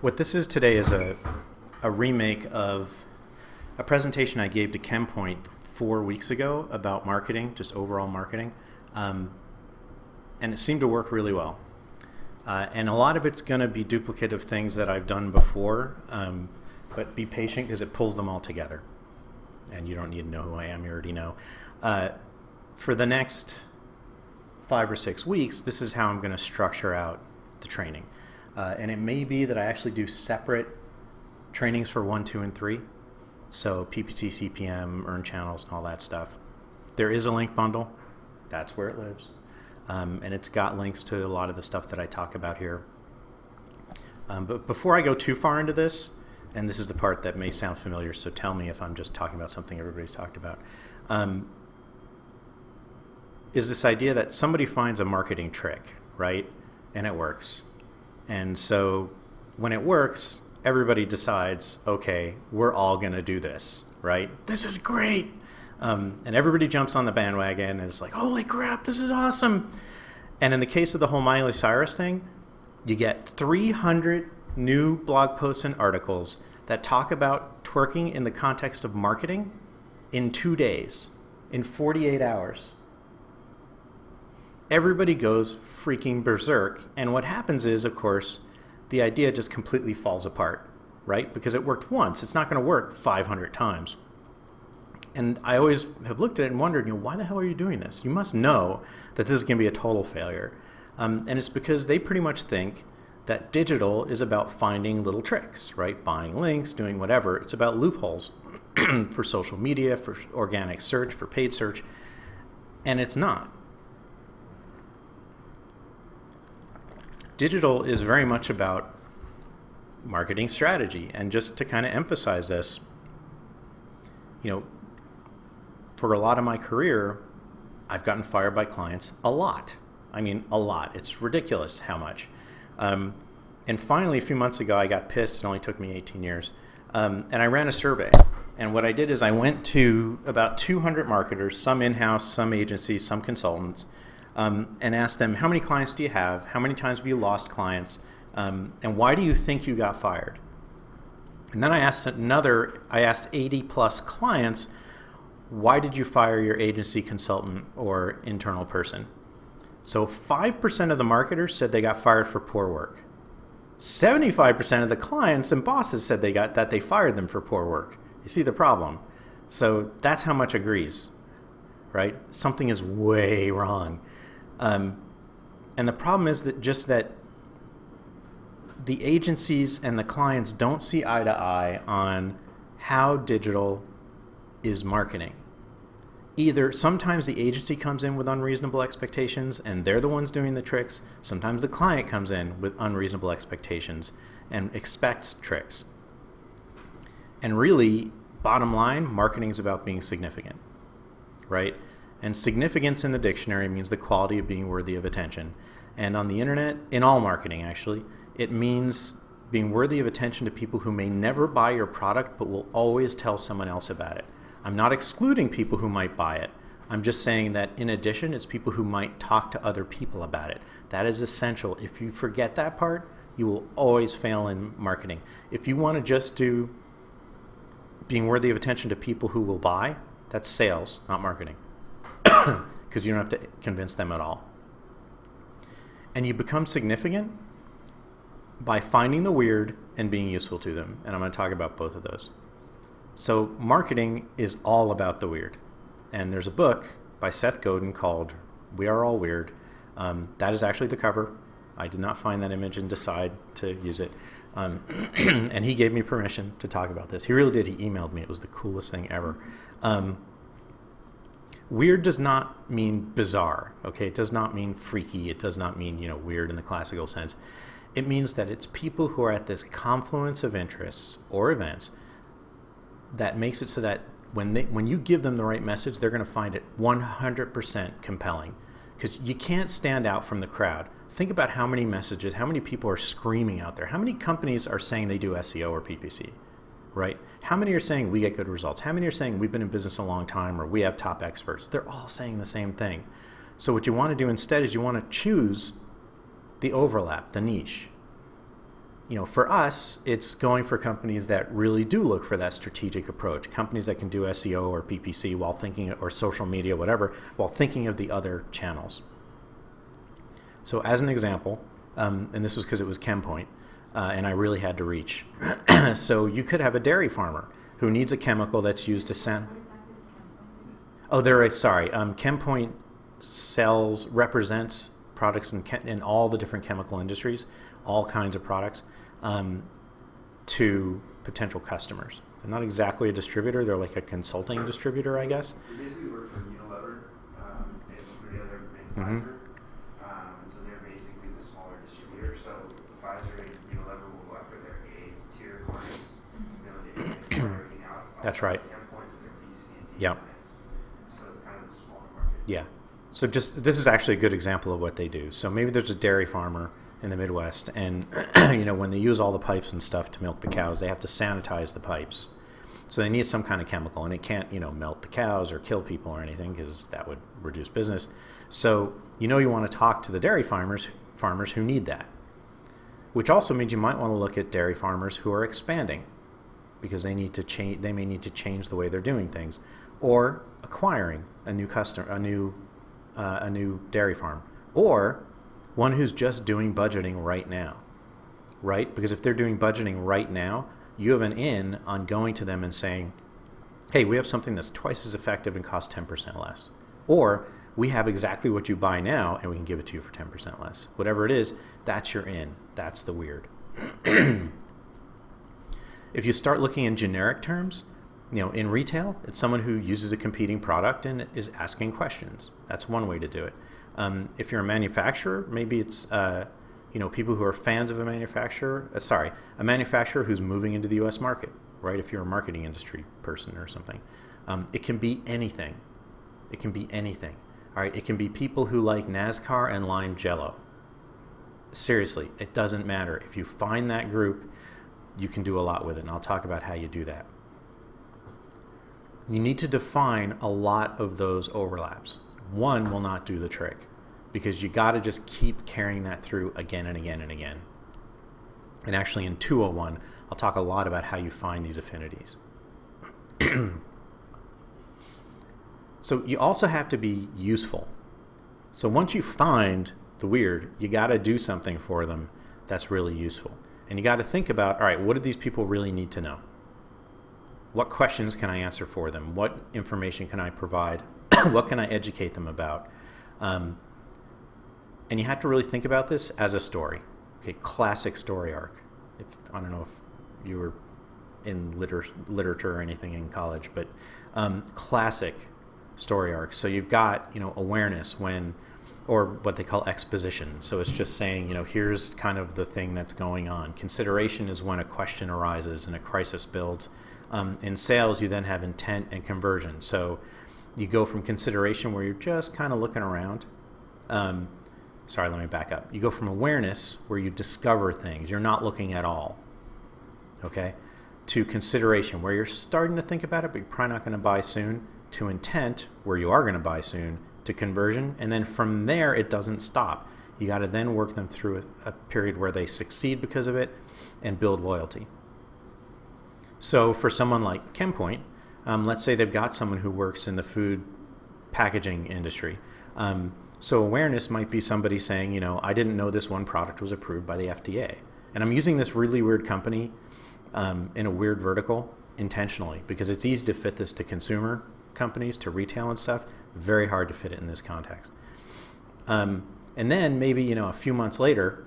What this is today is a remake of a presentation I gave to ChemPoint 4 weeks ago about marketing, just overall marketing, and it seemed to work really well. And a lot of it's going to be duplicate of things that I've done before, but be patient because it pulls them all together. And you don't need to know who I am, you already know. For the next 5 or 6 weeks, this is how I'm going to structure out the training. And it may be that I actually do separate trainings for 1, 2, and 3. So PPC, CPM, earn channels, and all that stuff. There is a link bundle. That's where it lives. And it's got links to a lot of the stuff that I talk about here. But before I go too far into this, and this is the part that may sound familiar, so tell me if I'm just talking about something everybody's talked about, is this idea that somebody finds a marketing trick, right? And it works. And so when it works, everybody decides, okay, we're all going to do this, right? This is great. And everybody jumps on the bandwagon and it's like, holy crap, this is awesome. And in the case of the whole Miley Cyrus thing, you get 300 new blog posts and articles that talk about twerking in the context of marketing in 2 days, in 48 hours. Everybody goes freaking berserk. And what happens is, of course, the idea just completely falls apart, right? Because it worked once. It's not going to work 500 times. And I always have looked at it and wondered, why the hell are you doing this? You must know that this is going to be a total failure. And it's because they pretty much think that digital is about finding little tricks, right? Buying links, doing whatever. It's about loopholes for social media, for organic search, for paid search. And it's not. Digital is very much about marketing strategy. And just to kind of emphasize this, for a lot of my career, I've gotten fired by clients a lot. I mean, a lot. It's ridiculous how much. And finally, a few months ago, I got pissed. It only took me 18 years. And I ran a survey. And what I did is I went to about 200 marketers, some in-house, some agencies, some consultants, and asked them, how many clients do you have? How many times have you lost clients? And why do you think you got fired? And then I asked 80 plus clients, why did you fire your agency, consultant, or internal person? So 5% of the marketers said they got fired for poor work. 75% of the clients and bosses said that they fired them for poor work. You see the problem? So that's how much agrees, right? Something is way wrong. And the problem is that the agencies and the clients don't see eye to eye on how digital is marketing. Either sometimes the agency comes in with unreasonable expectations and they're the ones doing the tricks. Sometimes the client comes in with unreasonable expectations and expects tricks. And really, bottom line, marketing is about being significant, right? And significance in the dictionary means the quality of being worthy of attention. And on the internet, in all marketing actually, it means being worthy of attention to people who may never buy your product but will always tell someone else about it. I'm not excluding people who might buy it. I'm just saying that in addition, it's people who might talk to other people about it. That is essential. If you forget that part, you will always fail in marketing. If you want to just do being worthy of attention to people who will buy, that's sales, not marketing. Because you don't have to convince them at all. And you become significant by finding the weird and being useful to them. And I'm going to talk about both of those. So marketing is all about the weird. And there's a book by Seth Godin called We Are All Weird. That is actually the cover. I did not find that image and decide to use it. And he gave me permission to talk about this. He really did. He emailed me. It was the coolest thing ever. Weird does not mean bizarre, okay? It does not mean freaky. It does not mean, weird in the classical sense. It means that it's people who are at this confluence of interests or events that makes it so that when you give them the right message, they're going to find it 100% compelling. Because you can't stand out from the crowd. Think about how many messages, how many people are screaming out there. How many companies are saying they do SEO or PPC, right? How many are saying we get good results? How many are saying we've been in business a long time or we have top experts? They're all saying the same thing. So what you want to do instead is you want to choose the overlap, the niche. for us, it's going for companies that really do look for that strategic approach. Companies that can do SEO or PPC while thinking, or social media, whatever, while thinking of the other channels. So as an example, and this was because it was ChemPoint, and I really had to reach. So you could have a dairy farmer who needs a chemical that's used to send. ChemPoint represents products in all the different chemical industries, all kinds of products, to potential customers. They're not exactly a distributor; they're like a consulting distributor, I guess. We basically work for Unilever. It's the other manufacturer, and so they're basically the smaller distributor. So Pfizer and Unilever will go after their A-tier clients. They everything out. That's right. ChemPoint for their B, C, and D clients. So it's kind of the smaller market. Yeah. So this is actually a good example of what they do. So maybe there's a dairy farmer in the Midwest, and when they use all the pipes and stuff to milk the cows, they have to sanitize the pipes. So they need some kind of chemical, and it can't, melt the cows or kill people or anything, because that would reduce business. So you want to talk to the dairy farmers who need that, which also means you might want to look at dairy farmers who are expanding, because they need to change. They may need to change the way they're doing things, or acquiring a new customer, a new dairy farm, or one who's just doing budgeting right now, right? Because if they're doing budgeting right now, you have an in on going to them and saying, hey, we have something that's twice as effective and costs 10% less. Or we have exactly what you buy now and we can give it to you for 10% less. Whatever it is, that's your in. That's the weird. If you start looking in generic terms, in retail, it's someone who uses a competing product and is asking questions. That's one way to do it. If you're a manufacturer, maybe it's people who are fans of a manufacturer. A manufacturer who's moving into the U.S. market, right? If you're a marketing industry person or something, it can be anything. It can be anything. All right. It can be people who like NASCAR and lime Jell-O. Seriously, it doesn't matter. If you find that group, you can do a lot with it, and I'll talk about how you do that. You need to define a lot of those overlaps. One will not do the trick, because you got to just keep carrying that through again and again and again. And actually in 201, I'll talk a lot about how you find these affinities. So you also have to be useful. So once you find the weird, you got to do something for them that's really useful. And you got to think about, all right, what do these people really need to know? What questions can I answer for them? What information can I provide? What can I educate them about? And you have to really think about this as a story. Okay, classic story arc. I don't know if you were in literature or anything in college, but classic story arc. So you've got awareness or what they call exposition. So it's just saying here's kind of the thing that's going on. Consideration is when a question arises and a crisis builds. In sales, you then have intent and conversion. So you go from consideration, where you're just kind of looking around. Let me back up. You go from awareness, where you discover things. You're not looking at all. Okay? To consideration, where you're starting to think about it, but you're probably not going to buy soon. To intent, where you are going to buy soon. To conversion. And then from there, it doesn't stop. You got to then work them through a period where they succeed because of it and build loyalty. So for someone like ChemPoint, let's say they've got someone who works in the food packaging industry. So awareness might be somebody saying, I didn't know this one product was approved by the FDA. And I'm using this really weird company in a weird vertical intentionally, because it's easy to fit this to consumer companies, to retail and stuff. Very hard to fit it in this context. And then maybe, a few months later,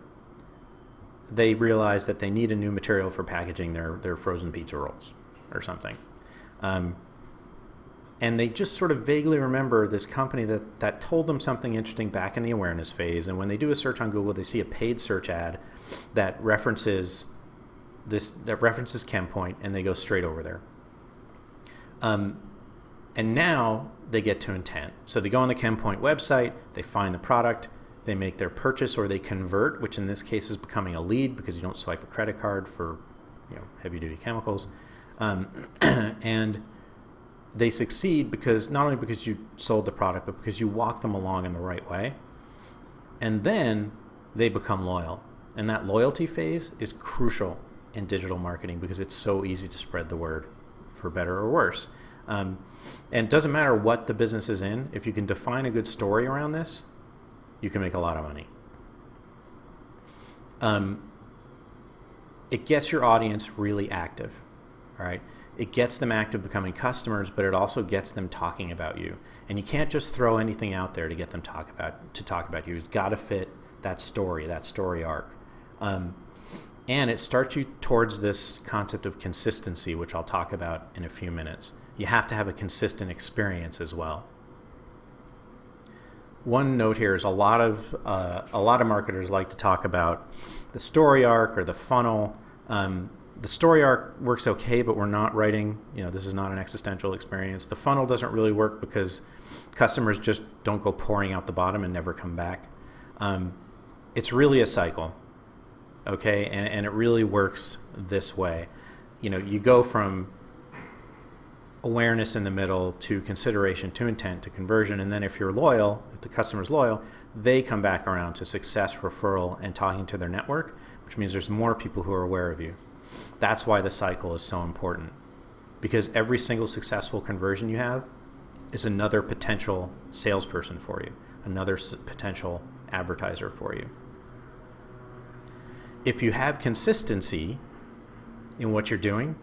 they realize that they need a new material for packaging their frozen pizza rolls or something. And they just sort of vaguely remember this company that told them something interesting back in the awareness phase. And when they do a search on Google, they see a paid search ad that references ChemPoint, and they go straight over there. And now they get to intent. So they go on the ChemPoint website, they find the product, they make their purchase, or they convert, which in this case is becoming a lead, because you don't swipe a credit card for heavy-duty chemicals. And they succeed not only because you sold the product, but because you walked them along in the right way. And then they become loyal. And that loyalty phase is crucial in digital marketing because it's so easy to spread the word, for better or worse. And it doesn't matter what the business is in. If you can define a good story around this, you can make a lot of money. It gets your audience really active, all right? It gets them active becoming customers, but it also gets them talking about you. And you can't just throw anything out there to get them talk about you. It's got to fit that story arc. And it starts you towards this concept of consistency, which I'll talk about in a few minutes. You have to have a consistent experience as well. One note here is a lot of marketers like to talk about the story arc or the funnel. The story arc works okay, but we're not writing, this is not an existential experience. The funnel doesn't really work because customers just don't go pouring out the bottom and never come back. It's really a cycle, okay? And it really works this way. You go from awareness in the middle to consideration to intent to conversion, and then if you're loyal, if the customer's loyal, they come back around to success, referral, and talking to their network, which means there's more people who are aware of you. That's why the cycle is so important, because every single successful conversion you have is another potential salesperson for you, another potential advertiser for you. If you have consistency in what you're doing,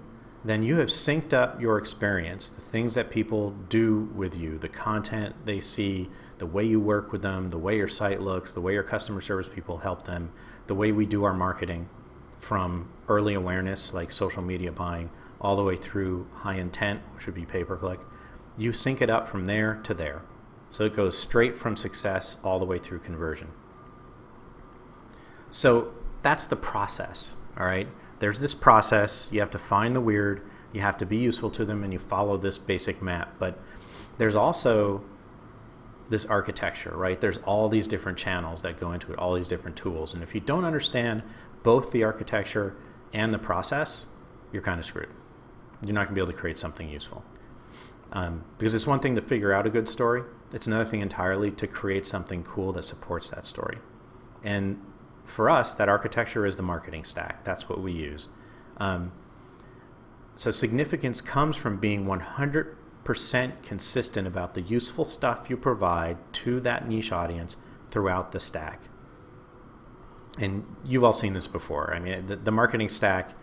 then you have synced up your experience, the things that people do with you, the content they see, the way you work with them, the way your site looks, the way your customer service people help them, the way we do our marketing, from early awareness like social media buying all the way through high intent, which would be pay-per-click. You sync it up from there to there. So it goes straight from success all the way through conversion. So that's the process, all right? There's this process. You have to find the weird, you have to be useful to them, and you follow this basic map. But there's also this architecture, right? There's all these different channels that go into it, all these different tools. And if you don't understand both the architecture and the process, you're kind of screwed. You're not going to be able to create something useful. Because it's one thing to figure out a good story. It's another thing entirely to create something cool that supports that story. And for us, that architecture is the marketing stack. That's what we use. So significance comes from being 100% consistent about the useful stuff you provide to that niche audience throughout the stack. And you've all seen this before. I mean, the marketing stack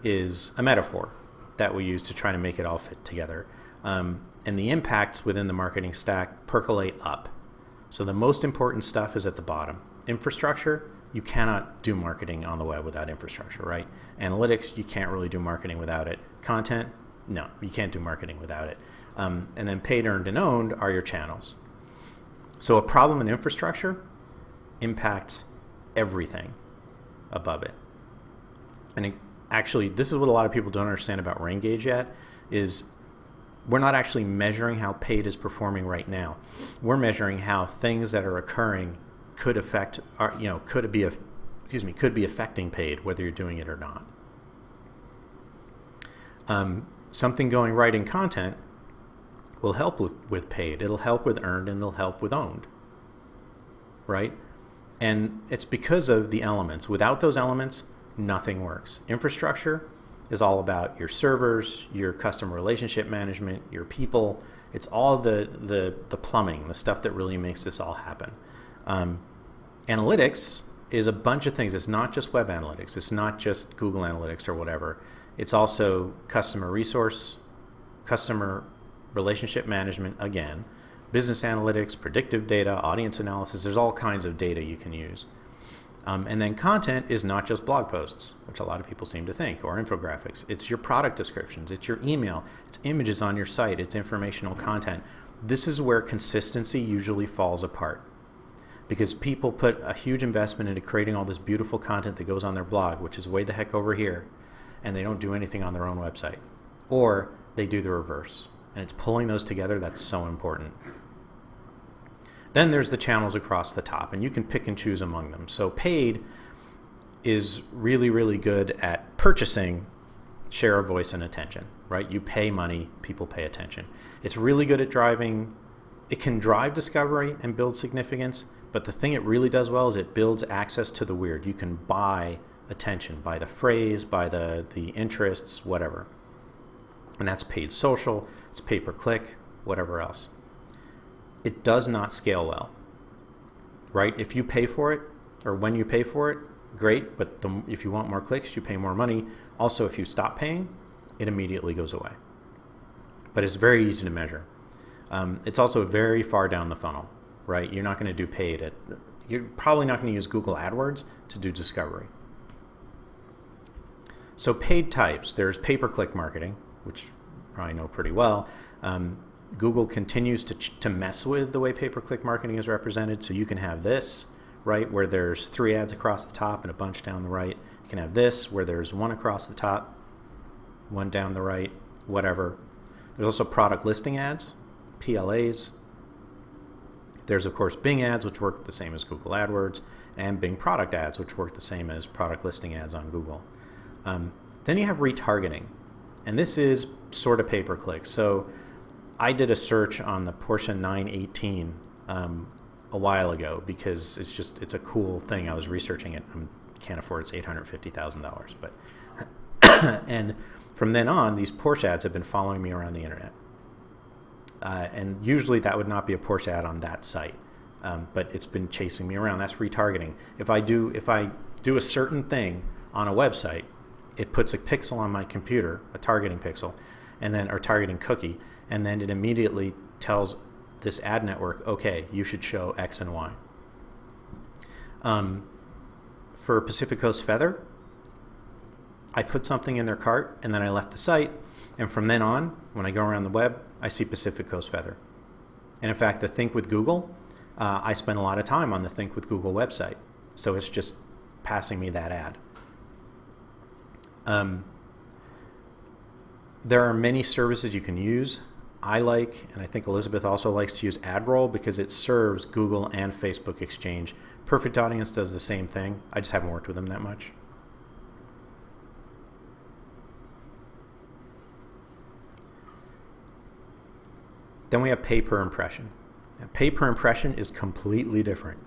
is a metaphor that we use to try to make it all fit together. And the impacts within the marketing stack percolate up. So the most important stuff is at the bottom. Infrastructure, you cannot do marketing on the web without infrastructure, right? Analytics, you can't really do marketing without it. Content, no, you can't do marketing without it. And then paid, earned, and owned are your channels. So a problem in infrastructure impacts everything above it. And actually, this is what a lot of people don't understand about RainGauge yet, is we're not actually measuring how paid is performing right now. We're measuring how things that are occurring could affect, could be affecting paid, whether you're doing it or not. Something going right in content will help with paid. It'll help with earned, and it'll help with owned, right? And it's because of the elements. Without those elements, nothing works. Infrastructure is all about your servers, your customer relationship management, your people. It's all the plumbing, the stuff that really makes this all happen. Analytics is a bunch of things. It's not just web analytics. It's not just Google Analytics or whatever. It's also customer resource, customer relationship management, again, business analytics, predictive data, audience analysis. There's all kinds of data you can use. And then content is not just blog posts, which a lot of people seem to think, or infographics. It's your product descriptions. It's your email. It's images on your site. It's informational content. This is where consistency usually falls apart, because people put a huge investment into creating all this beautiful content that goes on their blog, which is way the heck over here, and they don't do anything on their own website. Or they do the reverse. And it's pulling those together that's so important. Then there's the channels across the top, and you can pick and choose among them. So paid is really, really good at purchasing share of voice and attention, right? You pay money, people pay attention. It's really good at driving, it can drive discovery and build significance, But the thing it really does well is it builds access to the weird. You can buy attention by the phrase, by the interests, whatever. And that's paid social, it's pay-per-click, whatever else. It does not scale well, right? If you pay for it, or when you pay for it, great, but if you want more clicks, you pay more money. Also, if you stop paying, it immediately goes away. But it's very easy to measure. It's also very far down the funnel, right? You're not going to do paid. You're probably not going to use Google AdWords to do discovery. So paid types, there's pay-per-click marketing, which you probably know pretty well. Google continues to mess with the way pay-per-click marketing is represented. So you can have this, right, where there's 3 ads across the top and a bunch down the right. You can have this, where there's 1 across the top, 1 down the right, whatever. There's also product listing ads, PLAs. There's, of course, Bing ads, which work the same as Google AdWords, and Bing product ads, which work the same as product listing ads on Google. Then you have retargeting, and this is sort of pay-per-click. So I did a search on the Porsche 918 a while ago because it's a cool thing. I was researching it. I can't afford it. It's $850,000. But and from then on, these Porsche ads have been following me around the internet. And usually that would not be a Porsche ad on that site, but it's been chasing me around. That's retargeting. If I do a certain thing on a website, it puts a pixel on my computer, a targeting pixel, or targeting cookie, and then it immediately tells this ad network, okay, you should show X and Y. For Pacific Coast Feather, I put something in their cart, and then I left the site, and from then on, when I go around the web, I see Pacific Coast Feather. And in fact, the Think with Google, I spend a lot of time on the Think with Google website, so it's just passing me that ad. There are many services you can use. I like, and I think Elizabeth also likes to use AdRoll because it serves Google and Facebook Exchange. Perfect Audience does the same thing. I just haven't worked with them that much. Then we have pay per impression. Now, pay per impression is completely different,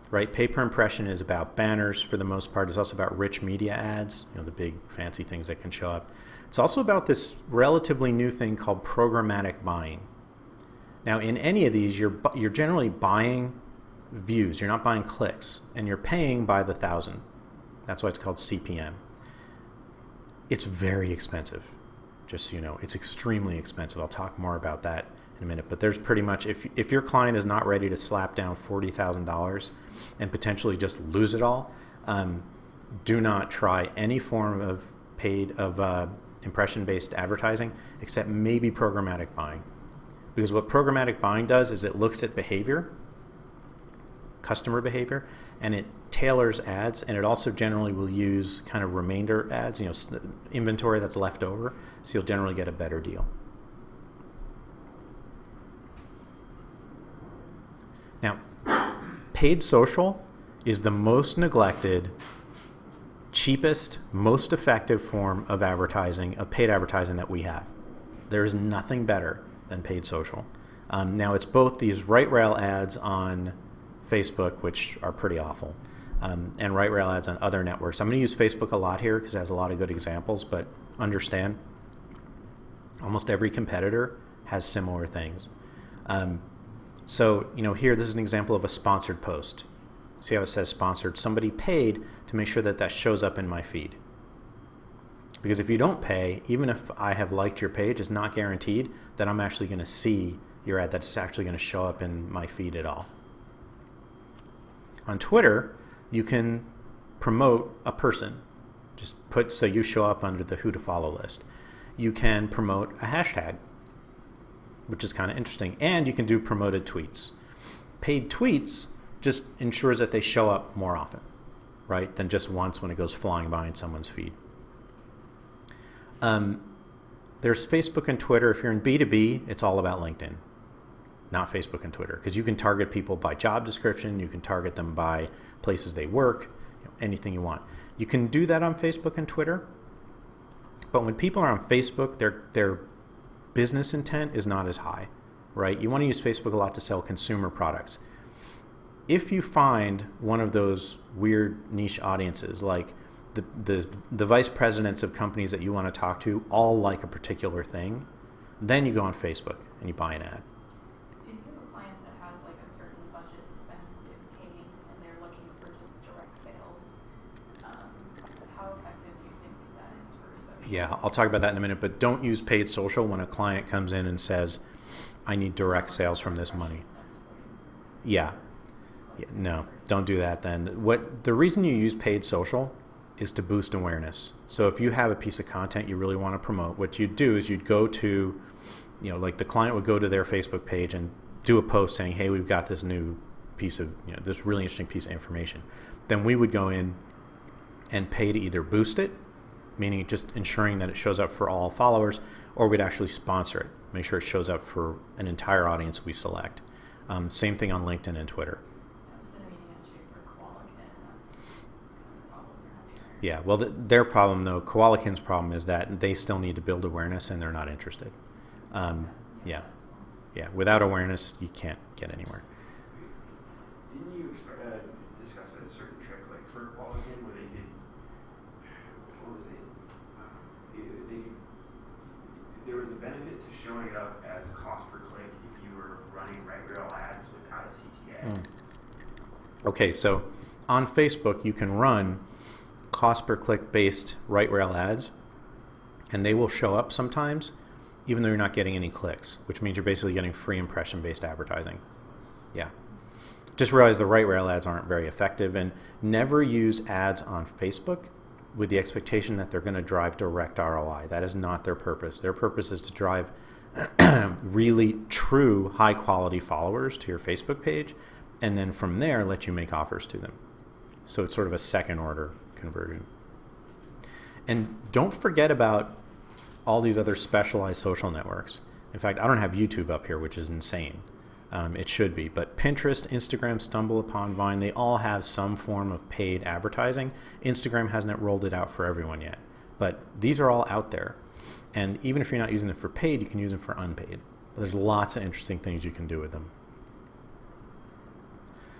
right? Pay per impression is about banners for the most part. It's also about rich media ads, the big fancy things that can show up. It's also about this relatively new thing called programmatic buying. Now, in any of these, you're generally buying views. You're not buying clicks, and you're paying by the 1,000. That's why it's called CPM. It's very expensive, just so you know. It's extremely expensive. I'll talk more about that in a minute. But there's pretty much, if your client is not ready to slap down $40,000 and potentially just lose it all, do not try any form of impression-based advertising, except maybe programmatic buying. Because what programmatic buying does is it looks at behavior, customer behavior, and it tailors ads, and it also generally will use kind of remainder ads, inventory that's left over, so you'll generally get a better deal. Now, paid social is the most neglected, cheapest, most effective form of advertising, of paid advertising that we have. There is nothing better than paid social. Now, it's both these right rail ads on Facebook, which are pretty awful, and right rail ads on other networks. I'm going to use Facebook a lot here because it has a lot of good examples, but understand, almost every competitor has similar things. So, here, this is an example of a sponsored post. See how it says sponsored? Somebody paid to make sure that shows up in my feed. Because if you don't pay, even if I have liked your page, it's not guaranteed that I'm actually going to see your ad, that it's actually going to show up in my feed at all. On Twitter, you can promote a person. Just put so you show up under the who to follow list. You can promote a hashtag, which is kind of interesting. And you can do promoted tweets. Paid tweets just ensures that they show up more often, right, than just once when it goes flying by in someone's feed. There's Facebook and Twitter. If you're in B2B, it's all about LinkedIn, not Facebook and Twitter, because you can target people by job description. You can target them by places they work, anything you want. You can do that on Facebook and Twitter, but when people are on Facebook, their business intent is not as high, right? You want to use Facebook a lot to sell consumer products. if you find one of those weird niche audiences, like the vice presidents of companies that you want to talk to all like a particular thing, then you go on Facebook and you buy an ad. If you have a client that has like a certain budget to spend in paid and they're looking for just direct sales, how effective do you think that is for social? Yeah, I'll talk about that in a minute, but don't use paid social when a client comes in and says, I need direct sales from this money. Yeah. No, don't do that then. The reason you use paid social is to boost awareness. So if you have a piece of content you really want to promote, what you'd do is you'd go to, like the client would go to their Facebook page and do a post saying, hey, we've got this new piece of, this really interesting piece of information. Then we would go in and pay to either boost it, meaning just ensuring that it shows up for all followers, or we'd actually sponsor it, make sure it shows up for an entire audience we select. Same thing on LinkedIn and Twitter. Yeah, well, their problem, though, Koalakin's problem is that they still need to build awareness and they're not interested. Yeah, without awareness, you can't get anywhere. Didn't you discuss a certain trick, like for Koalakin, where they could, what was it? There was a benefit to showing it up as cost per click if you were running right rel ads without a CTA. Okay, so on Facebook, you can run cost per click based right rel ads, and they will show up sometimes even though you're not getting any clicks, which means you're basically getting free impression based advertising. Yeah. Just realize the right rel ads aren't very effective, and never use ads on Facebook with the expectation that they're going to drive direct ROI. That is not their purpose. Their purpose is to drive really true high quality followers to your Facebook page, and then from there let you make offers to them. So it's sort of a second order conversion. And don't forget about all these other specialized social networks. In fact, I don't have YouTube up here, which is insane. It should be, but Pinterest, Instagram, StumbleUpon, Vine, they all have some form of paid advertising. Instagram hasn't rolled it out for everyone yet, but these are all out there. And even if you're not using them for paid, you can use them for unpaid. But there's lots of interesting things you can do with them.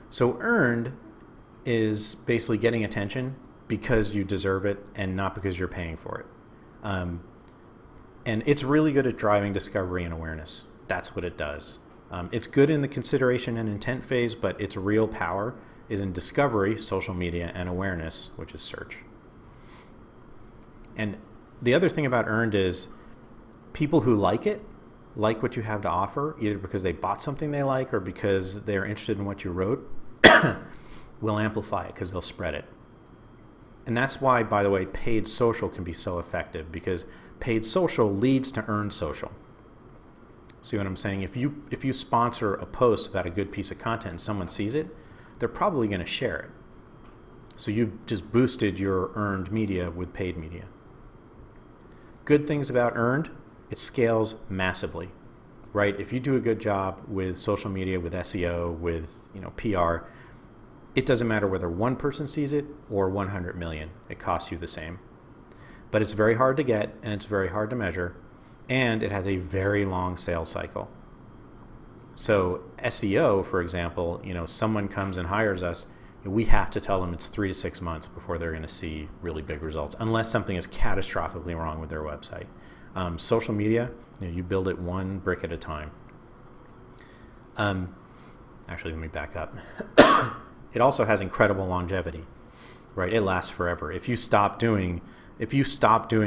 So earned is basically getting attention because you deserve it and not because you're paying for it. And it's really good at driving discovery and awareness. That's what it does. It's good in the consideration and intent phase, but its real power is in discovery, social media, and awareness, which is search. And the other thing about earned is people who like it, like what you have to offer, either because they bought something they like or because they're interested in what you wrote, will amplify it because they'll spread it. And that's why, by the way, paid social can be so effective, because paid social leads to earned social. See what I'm saying? If you sponsor a post about a good piece of content and someone sees it, they're probably going to share it. So you've just boosted your earned media with paid media. Good things about earned, it scales massively, right? If you do a good job with social media, with SEO, with PR, it doesn't matter whether one person sees it or 100 million. It costs you the same. But it's very hard to get, and it's very hard to measure, and it has a very long sales cycle. So SEO, for example, someone comes and hires us, we have to tell them it's 3 to 6 months before they're going to see really big results, unless something is catastrophically wrong with their website. Social media, you build it one brick at a time. Actually, let me back up. It also has incredible longevity, right? It lasts forever. If you stop doing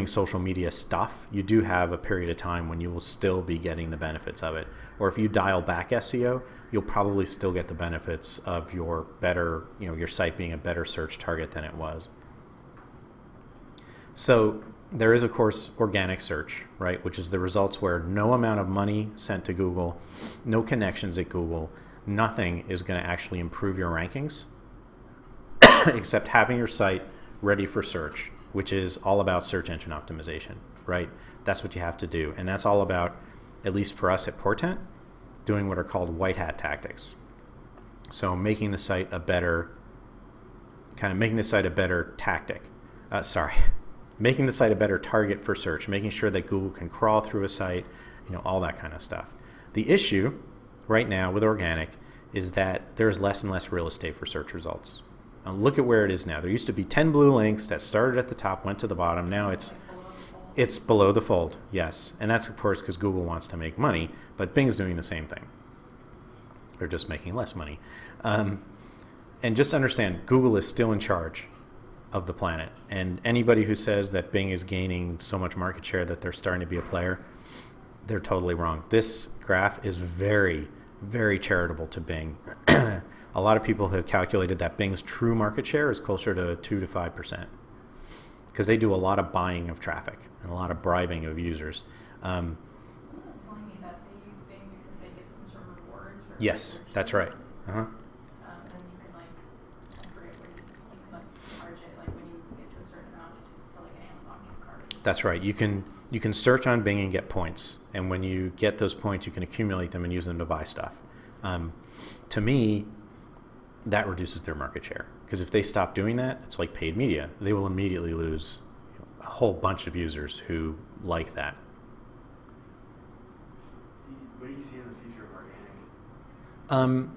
social media stuff, you do have a period of time when you will still be getting the benefits of it. Or if you dial back SEO, you'll probably still get the benefits of your better, your site being a better search target than it was. So there is, of course, organic search, right? Which is the results where no amount of money sent to Google, no connections at Google, nothing is going to actually improve your rankings except having your site ready for search, which is all about search engine optimization, right? That's what you have to do. And that's all about, at least for us at Portent, doing what are called white hat tactics. So making the site a better tactic. Making the site a better target for search, making sure that Google can crawl through a site, all that kind of stuff. The issue right now with organic is that there's less and less real estate for search results. Now look at where it is now. There used to be 10 blue links that started at the top, went to the bottom. Now it's below the fold, yes. And that's, of course, because Google wants to make money, but Bing's doing the same thing. They're just making less money. And just understand, Google is still in charge of the planet. And anybody who says that Bing is gaining so much market share that they're starting to be a player, they're totally wrong. This graph is very, very charitable to Bing. A lot of people have calculated that Bing's true market share is closer to 2 to 5%, because they do a lot of buying of traffic and a lot of bribing of users. Someone was telling me that they use Bing because they get some sort of rewards for Yes, research. that's right. And then you can I forget what you can charge it, when you get to a certain amount to an Amazon gift card. That's right. You can search on Bing and get points, and when you get those points, you can accumulate them and use them to buy stuff. To me, that reduces their market share, because if they stop doing that, it's like paid media. They will immediately lose a whole bunch of users who like that. What do you see in the future of organic?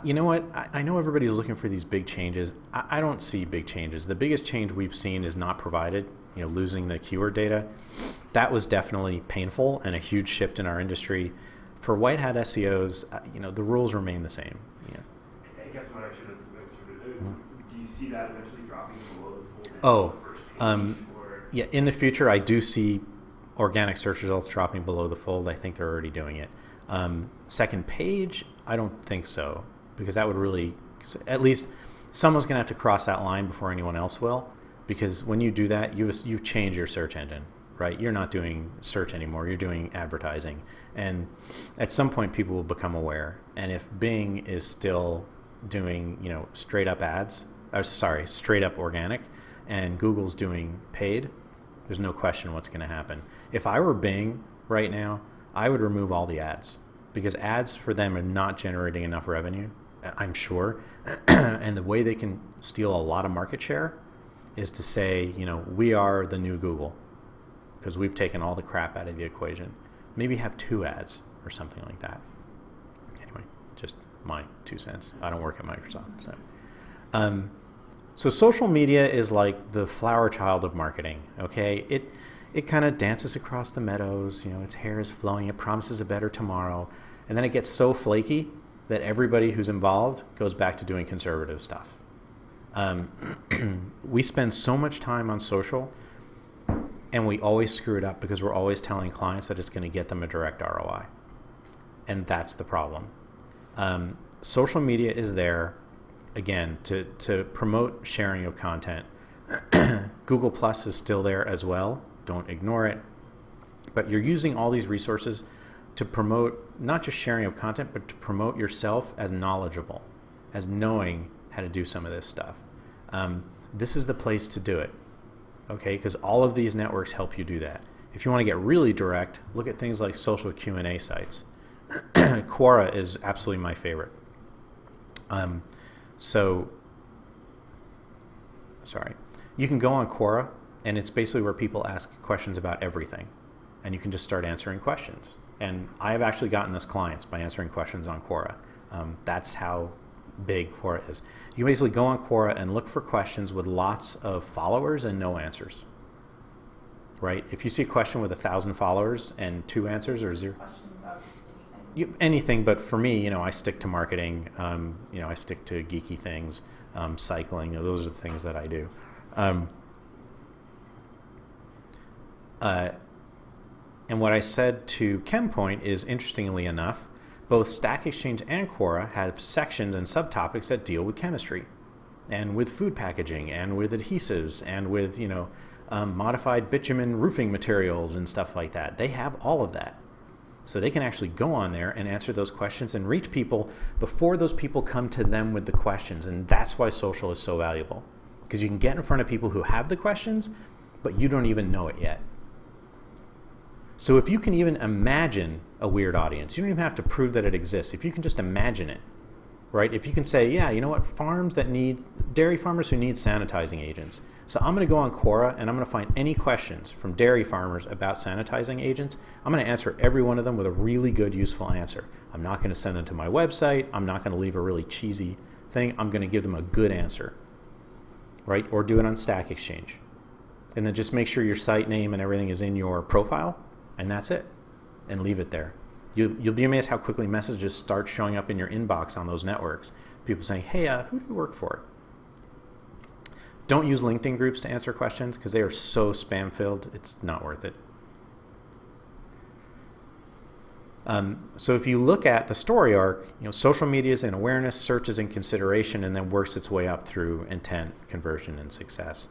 You know what? I know everybody's looking for these big changes. I don't see big changes. The biggest change we've seen is not provided, losing the keyword data. That was definitely painful and a huge shift in our industry. For white hat SEOs, the rules remain the same. I guess what I should have, do you see that eventually dropping below the full Oh, first page? Or? Yeah, in the future, I do see organic search results dropping below the fold. I think they're already doing it. Second page, I don't think so, because that would really, at least someone's going to have to cross that line before anyone else will, because when you do that, you've changed your search engine, right? You're not doing search anymore. You're doing advertising. And at some point, people will become aware. And if Bing is still doing, straight up organic, and Google's doing paid, there's no question what's going to happen. If I were Bing right now, I would remove all the ads, because ads for them are not generating enough revenue, I'm sure. And the way they can steal a lot of market share is to say, we are the new Google, because we've taken all the crap out of the equation. Maybe have 2 ads or something like that. Anyway, just my 2 cents. I don't work at Microsoft. So social media is like the flower child of marketing, okay? It kind of dances across the meadows, its hair is flowing, it promises a better tomorrow, and then it gets so flaky that everybody who's involved goes back to doing conservative stuff. We spend so much time on social, and we always screw it up because we're always telling clients that it's going to get them a direct ROI. And that's the problem. Social media is there, again, to promote sharing of content. Google Plus is still there as well. Don't ignore it. But you're using all these resources to promote not just sharing of content, but to promote yourself as knowledgeable, as knowing how to do some of this stuff. This is the place to do it, okay? Because all of these networks help you do that. If you want to get really direct, look at things like social Q&A sites. Quora is absolutely my favorite. You can go on Quora, and it's basically where people ask questions about everything, and you can just start answering questions. And I have actually gotten us clients by answering questions on Quora. That's how big Quora is. You can basically go on Quora and look for questions with lots of followers and no answers, right? If you see a question with 1,000 followers and 2 answers or 0, Questions about anything. anything, but for me, I stick to marketing. I stick to geeky things, cycling. Those are the things that I do. And what I said to ChemPoint is, interestingly enough, both Stack Exchange and Quora have sections and subtopics that deal with chemistry and with food packaging and with adhesives and with, modified bitumen roofing materials and stuff like that. They have all of that. So they can actually go on there and answer those questions and reach people before those people come to them with the questions. And that's why social is so valuable, because you can get in front of people who have the questions, but you don't even know it yet. So if you can even imagine a weird audience, you don't even have to prove that it exists. If you can just imagine it, right? If you can say, yeah, you know what, dairy farmers who need sanitizing agents. So I'm going to go on Quora and I'm going to find any questions from dairy farmers about sanitizing agents. I'm going to answer every one of them with a really good, useful answer. I'm not going to send them to my website. I'm not going to leave a really cheesy thing. I'm going to give them a good answer, right? Or do it on Stack Exchange. And then just make sure your site name and everything is in your profile, and that's it. And leave it there. You'll be amazed how quickly messages start showing up in your inbox on those networks. People saying, hey, who do you work for? Don't use LinkedIn groups to answer questions because they are so spam-filled, it's not worth it. So if you look at the story arc, social media is in awareness, search is in consideration, and then works its way up through intent, conversion, and success.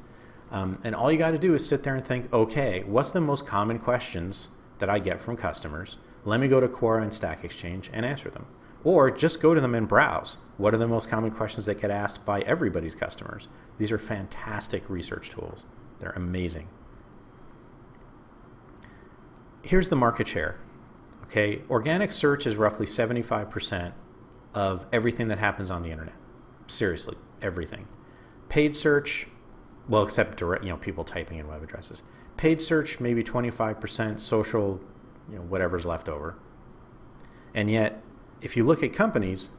And all you got to do is sit there and think, okay, what's the most common questions that I get from customers? Let me go to Quora and Stack Exchange and answer them. Or just go to them and browse. What are the most common questions that get asked by everybody's customers? These are fantastic research tools. They're amazing. Here's the market share. Okay, organic search is roughly 75% of everything that happens on the internet. Seriously, everything. Paid search, well, except direct, people typing in web addresses. Paid search, maybe 25%. Social, whatever's left over. And yet, if you look at companies,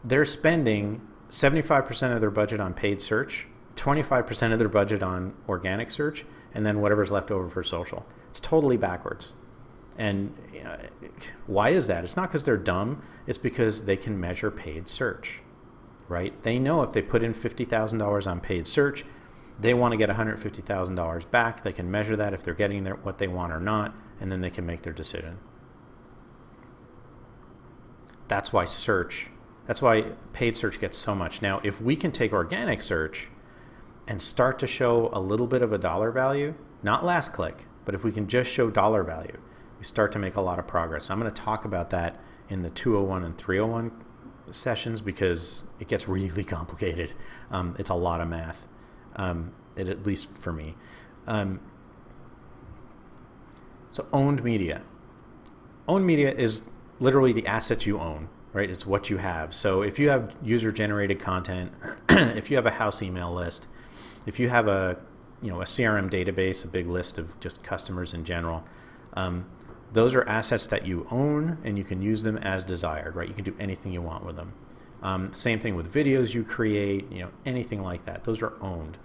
they're spending 75% of their budget on paid search, 25% of their budget on organic search, and then whatever's left over for social. It's totally backwards. And why is that? It's not because they're dumb. It's because they can measure paid search, right? They know if they put in $50,000 on paid search, they want to get $150,000 back. They can measure that if they're getting what they want or not, and then they can make their decision. That's why paid search gets so much. Now, if we can take organic search and start to show a little bit of a dollar value, not last click, but if we can just show dollar value, we start to make a lot of progress. I'm going to talk about that in the 201 and 301 sessions because it gets really complicated. It's a lot of math, at least for me. So owned media. Owned media is literally the assets you own, right? It's what you have. So if you have user-generated content, if you have a house email list, if you have a CRM database, a big list of just customers in general, those are assets that you own and you can use them as desired, right? You can do anything you want with them. Same thing with videos you create, anything like that. Those are owned.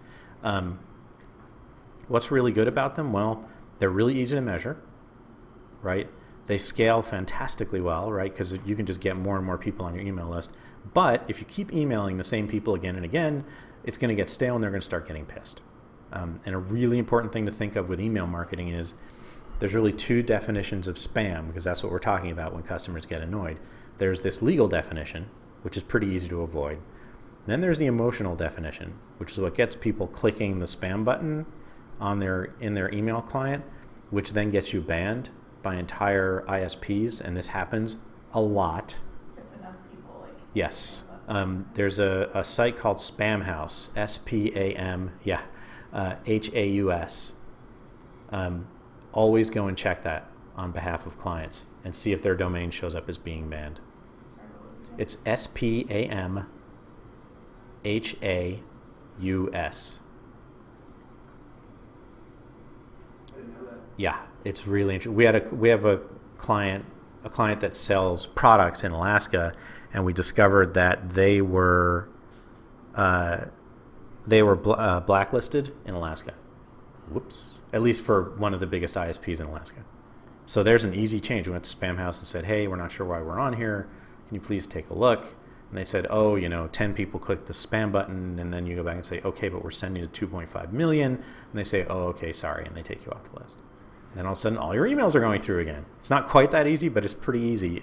What's really good about them? Well, they're really easy to measure, right? They scale fantastically well, right? Because you can just get more and more people on your email list. But if you keep emailing the same people again and again, it's going to get stale and they're going to start getting pissed. And a really important thing to think of with email marketing is there's really two definitions of spam, because that's what we're talking about when customers get annoyed. There's this legal definition, which is pretty easy to avoid. Then there's the emotional definition, which is what gets people clicking the spam button in their email client, which then gets you banned by entire ISPs, and this happens a lot. If enough people Yes. There's a site called Spamhaus, S-P-A-M, H-A-U-S. Always go and check that on behalf of clients and see if their domain shows up as being banned. It's S-P-A-M-H-A-U-S. Yeah, it's really interesting. We have a client that sells products in Alaska, and we discovered that they were blacklisted in Alaska. Whoops. At least for one of the biggest ISPs in Alaska. So there's an easy change. We went to Spamhaus and said, hey, we're not sure why we're on here. Can you please take a look? And they said, 10 people clicked the spam button. And then you go back and say, okay, but we're sending to 2.5 million. And they say, oh, okay, sorry. And they take you off the list. Then all of a sudden, all your emails are going through again. It's not quite that easy, but it's pretty easy.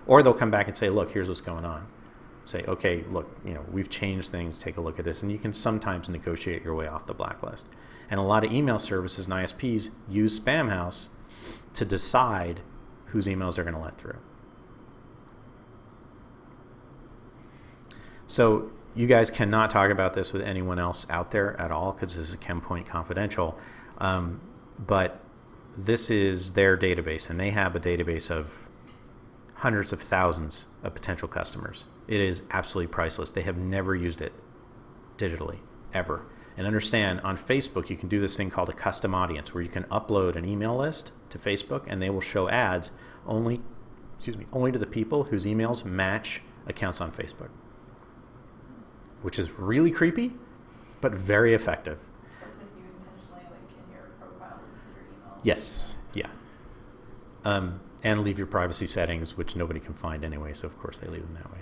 Or they'll come back and say, look, here's what's going on. Say, okay, look, we've changed things. Take a look at this. And you can sometimes negotiate your way off the blacklist. And a lot of email services and ISPs use Spamhaus to decide whose emails they're going to let through. So you guys cannot talk about this with anyone else out there at all because this is ChemPoint confidential. But this is their database, and they have a database of hundreds of thousands of potential customers. It is absolutely priceless. They have never used it digitally, ever. And understand, on Facebook, you can do this thing called a custom audience, where you can upload an email list to Facebook, and they will show ads only to the people whose emails match accounts on Facebook, which is really creepy, but very effective. That's if you intentionally link in your profiles to your email. Yes, yeah. And leave your privacy settings, which nobody can find anyway, so of course they leave them that way.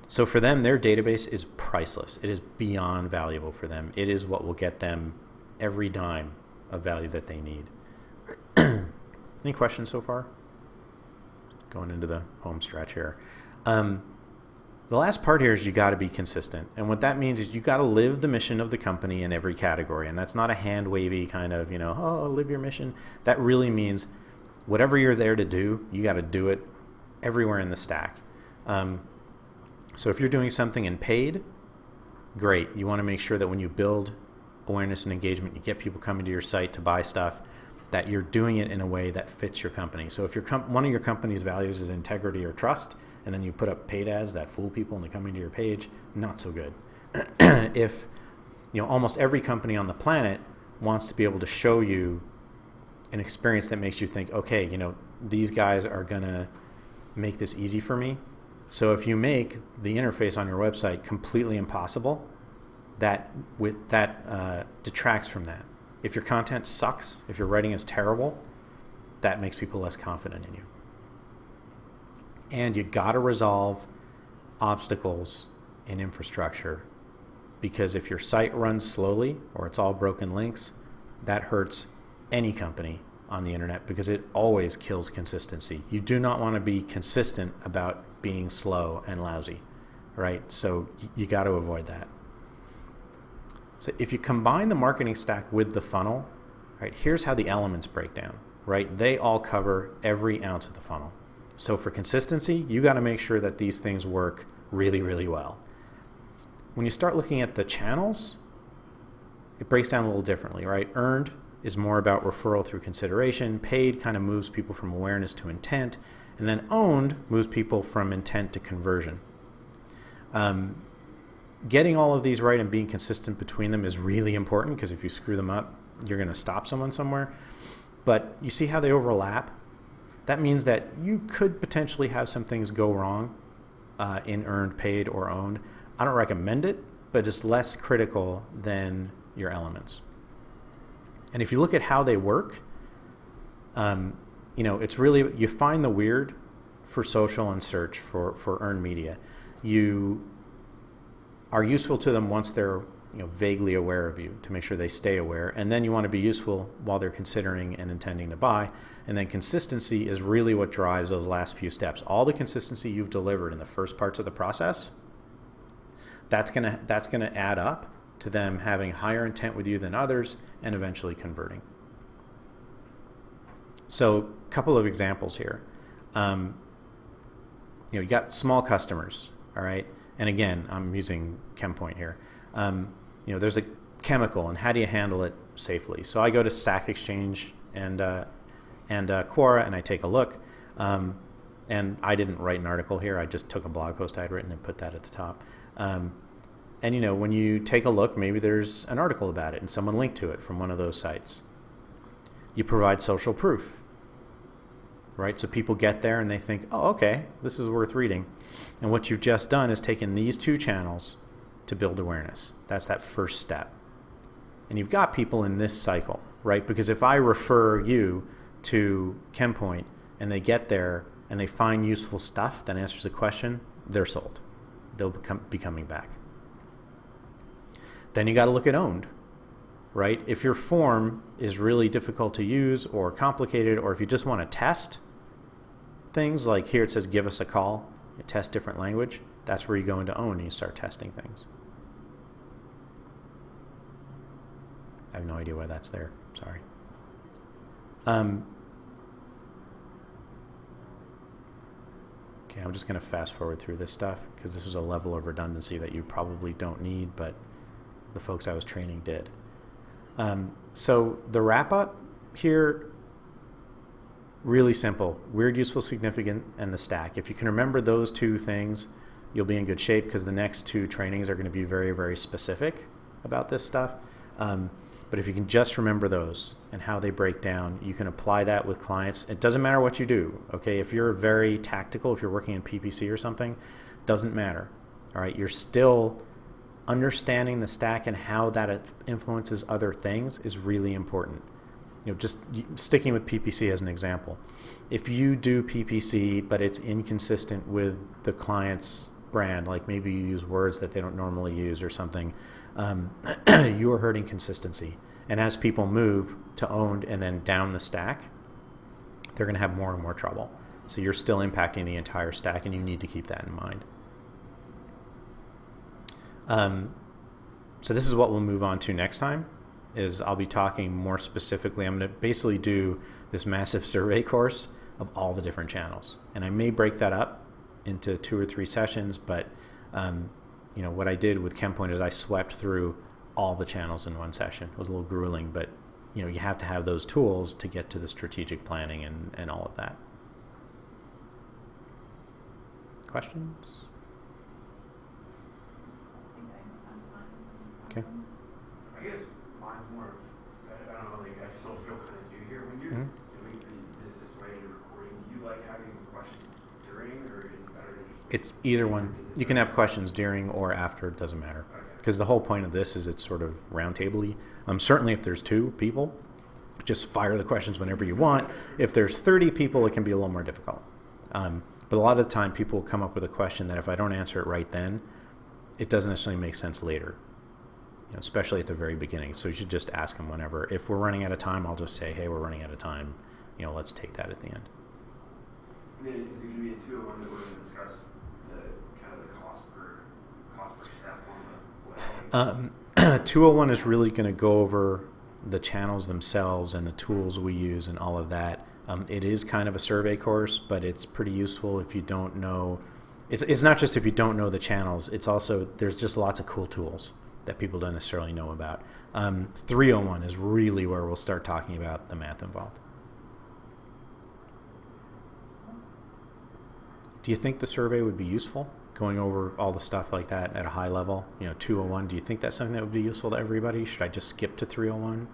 So for them, their database is priceless. It is beyond valuable for them. It is what will get them every dime of value that they need. Any questions so far? Going into the home stretch here. The last part here is you got to be consistent. And what that means is you got to live the mission of the company in every category. And that's not a hand-wavy kind of, live your mission. That really means whatever you're there to do, you got to do it everywhere in the stack. So if you're doing something in paid, great. You want to make sure that when you build awareness and engagement, you get people coming to your site to buy stuff, that you're doing it in a way that fits your company. So if one of your company's values is integrity or trust, and then you put up paid ads that fool people into coming to your page, not so good. If almost every company on the planet wants to be able to show you an experience that makes you think, okay, these guys are gonna make this easy for me. So if you make the interface on your website completely impossible, that detracts from that. If your content sucks, if your writing is terrible, that makes people less confident in you. And you got to resolve obstacles in infrastructure, because if your site runs slowly or it's all broken links, that hurts any company on the internet, because it always kills consistency. You do not want to be consistent about being slow and lousy, right? So you got to avoid that. So if you combine the marketing stack with the funnel, right, here's how the elements break down, right? They all cover every ounce of the funnel. So for consistency, you got to make sure that these things work really, really well. When you start looking at the channels, it breaks down a little differently, right? Earned is more about referral through consideration. Paid kind of moves people from awareness to intent. And then owned moves people from intent to conversion. Getting all of these right and being consistent between them is really important, because if you screw them up, you're going to stop someone somewhere. But you see how they overlap? That means that you could potentially have some things go wrong in earned, paid, or owned. I don't recommend it, but it's less critical than your elements. And if you look at how they work, it's really, you find the weird for social and search for earned media. You are useful to them once they're vaguely aware of you, to make sure they stay aware. And then you want to be useful while they're considering and intending to buy. And then consistency is really what drives those last few steps. All the consistency you've delivered in the first parts of the process, that's gonna add up to them having higher intent with you than others and eventually converting. So a couple of examples here. You got small customers, all right? And again, I'm using ChemPoint here. There's a chemical, and how do you handle it safely? So I go to Stack Exchange and Quora, and I take a look. And I didn't write an article here. I just took a blog post I had written and put that at the top. And when you take a look, maybe there's an article about it and someone linked to it from one of those sites. You provide social proof, right? So people get there and they think, oh, okay, this is worth reading. And what you've just done is taken these two channels to build awareness. That's that first step. And you've got people in this cycle, right? Because if I refer you to ChemPoint and they get there and they find useful stuff that answers the question, they're sold. They'll be coming back. Then you got to look at owned, right? If your form is really difficult to use or complicated, or if you just want to test things, like here it says give us a call, you test different language, that's where you go into own and you start testing things. I have no idea why that's there. Sorry. Okay, I'm just going to fast forward through this stuff because this is a level of redundancy that you probably don't need, but the folks I was training did. So the wrap up here, really simple: weird, useful, significant, and the stack. If you can remember those two things, you'll be in good shape, because the next two trainings are going to be very, very specific about this stuff. But if you can just remember those and how they break down, you can apply that with clients. It doesn't matter what you do, okay? If you're very tactical, if you're working in PPC or something, doesn't matter, all right? You're still understanding the stack and how that influences other things is really important. Just sticking with PPC as an example. If you do PPC, but it's inconsistent with the client's brand, like maybe you use words that they don't normally use or something, you are hurting consistency. And as people move to owned and then down the stack, they're going to have more and more trouble. So you're still impacting the entire stack, and you need to keep that in mind. So this is what we'll move on to next time. Is I'll be talking more specifically. I'm going to basically do this massive survey course of all the different channels, and I may break that up into 2 or 3 sessions. But what I did with ChemPoint is I swept through all the channels in one session. It was a little grueling, but you have to have those tools to get to the strategic planning and all of that. Questions? Okay. I guess mine's more of, I don't know, I still feel kind of new here. When you're doing this way, you're recording, do you like having questions during, or is it better to just... It's either one. You can have questions during or after, it doesn't matter. Because the whole point of this is it's sort of roundtable-y. Certainly if there's 2 people, just fire the questions whenever you want. If there's 30 people, it can be a little more difficult. But a lot of the time people will come up with a question that if I don't answer it right then, it doesn't necessarily make sense later. Especially at the very beginning. So you should just ask them whenever. If we're running out of time, I'll just say, hey, we're running out of time. Let's take that at the end. And then is it going to be a 201 that we're going to discuss the kind of the cost per step on the web? 201 is really going to go over the channels themselves and the tools we use and all of that. It is kind of a survey course, but it's pretty useful if you don't know. It's not just if you don't know the channels. It's also, there's just lots of cool tools that people don't necessarily know about. 301 is really where we'll start talking about the math involved. Do you think the survey would be useful, going over all the stuff like that at a high level? 201, do you think that's something that would be useful to everybody? Should I just skip to 301?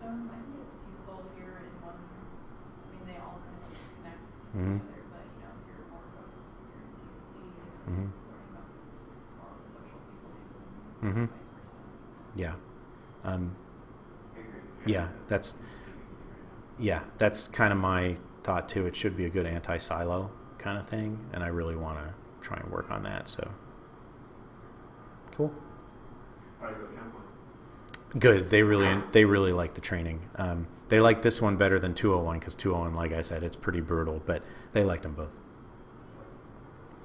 I think it's useful if you're in one, they all kind of connect Mm-hmm. together, but if you're more focused, if you're in PPC and Mm-hmm. learning about more of the social people too, Mm-hmm. vice versa. Yeah. I agree. That's kind of my thought too. It should be a good anti-silo kind of thing, and I really want to try and work on that. So cool. How do you go with ChemPoint? Good. They really like the training. They like this one better than 201 because 201, like I said, it's pretty brutal, but they liked them both.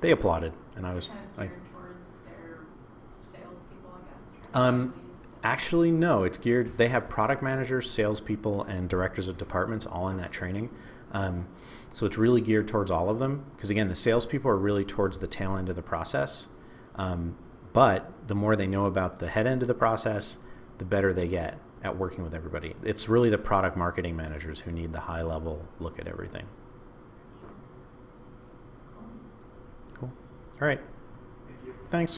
They applauded, and I was Kind of geared towards their salespeople, I guess. Actually, no. It's geared. They have product managers, salespeople, and directors of departments all in that training. So it's really geared towards all of them because, again, the salespeople are really towards the tail end of the process. But the more they know about the head end of the process, the better they get at working with everybody. It's really the product marketing managers who need the high-level look at everything. Cool. All right. Thank you. Thanks.